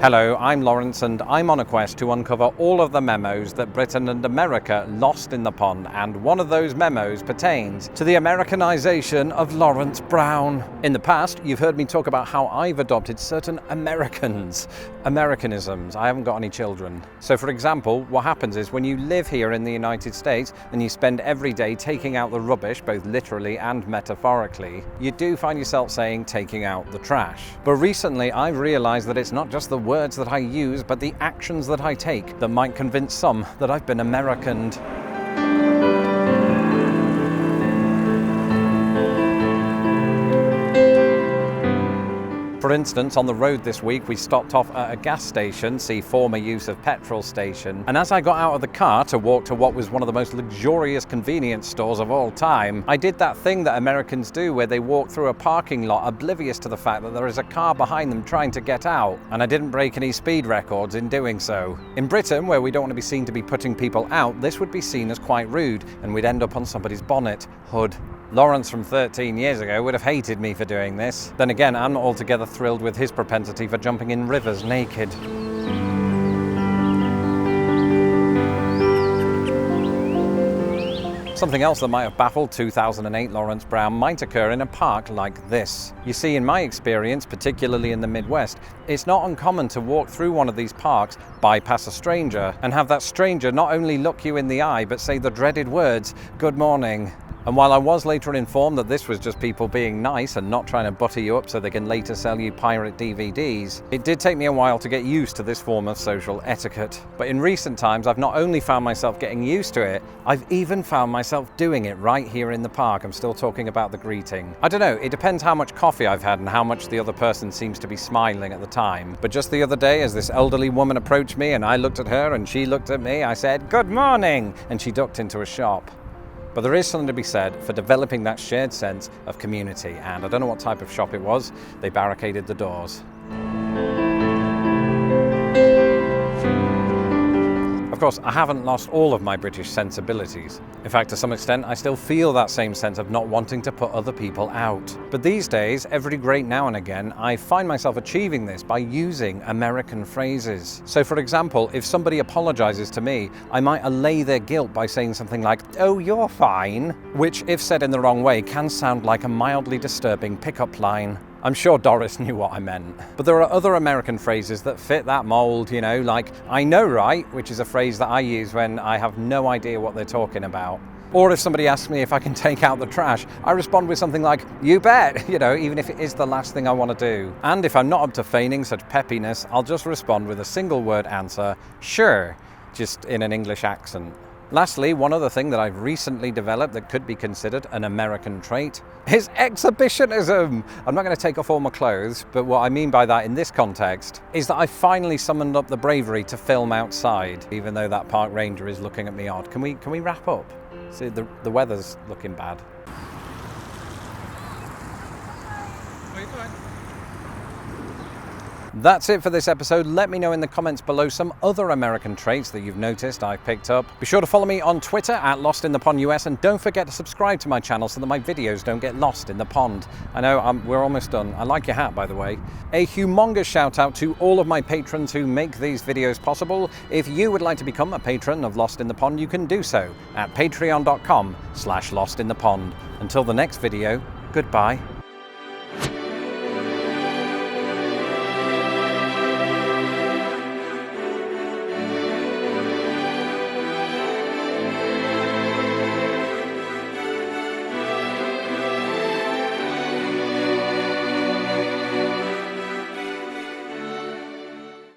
Hello, I'm Lawrence and I'm on a quest to uncover all of the memos that Britain and America lost in the pond, and one of those memos pertains to the Americanization of Lawrence Brown. In the past, you've heard me talk about how I've adopted certain Americanisms. I haven't got any children. So for example, what happens is when you live here in the United States and you spend every day taking out the rubbish, both literally and metaphorically, you do find yourself saying taking out the trash. But recently I've realized that it's not just the words that I use, but the actions that I take that might convince some that I've been Americaned. For instance, on the road this week, we stopped off at a gas station, see former use of petrol station, and as I got out of the car to walk to what was one of the most luxurious convenience stores of all time, I did that thing that Americans do where they walk through a parking lot oblivious to the fact that there is a car behind them trying to get out, and I didn't break any speed records in doing so. In Britain, where we don't want to be seen to be putting people out, this would be seen as quite rude, and we'd end up on somebody's bonnet, hood. Lawrence from 13 years ago would have hated me for doing this. Then again, I'm not altogether thrilled with his propensity for jumping in rivers naked. Something else that might have baffled 2008 Lawrence Brown might occur in a park like this. You see, in my experience, particularly in the Midwest, it's not uncommon to walk through one of these parks, bypass a stranger, and have that stranger not only look you in the eye, but say the dreaded words, "Good morning." And while I was later informed that this was just people being nice and not trying to butter you up so they can later sell you pirate DVDs, it did take me a while to get used to this form of social etiquette. But in recent times, I've not only found myself getting used to it, I've even found myself doing it right here in the park. I'm still talking about the greeting. I don't know, it depends how much coffee I've had and how much the other person seems to be smiling at the time. But just the other day, as this elderly woman approached me and I looked at her and she looked at me, I said, "Good morning," and she ducked into a shop. But there is something to be said for developing that shared sense of community, and I don't know what type of shop it was, they barricaded the doors. Of course, I haven't lost all of my British sensibilities. In fact, to some extent, I still feel that same sense of not wanting to put other people out. But these days, every great now and again, I find myself achieving this by using American phrases. So for example, if somebody apologizes to me, I might allay their guilt by saying something like, "Oh, you're fine," which, if said in the wrong way, can sound like a mildly disturbing pickup line. I'm sure Doris knew what I meant. But there are other American phrases that fit that mold, you know, like "I know, right?" which is a phrase that I use when I have no idea what they're talking about. Or if somebody asks me if I can take out the trash, I respond with something like, "You bet," you know, even if it is the last thing I want to do. And if I'm not up to feigning such peppiness, I'll just respond with a single word answer, "Sure," just in an English accent. Lastly, one other thing that I've recently developed that could be considered an American trait is exhibitionism. I'm not going to take off all my clothes, but what I mean by that in this context is that I finally summoned up the bravery to film outside, even though that park ranger is looking at me odd. Can we wrap up? See, the weather's looking bad. That's it for this episode. Let me know in the comments below some other American traits that you've noticed I've picked up. Be sure to follow me on Twitter at LostInThePondUS, and don't forget to subscribe to my channel so that my videos don't get lost in the pond. I know, we're almost done. I like your hat, by the way. A humongous shout out to all of my patrons who make these videos possible. If you would like to become a patron of Lost in the Pond, you can do so at patreon.com/LostInThePond. Until the next video, goodbye.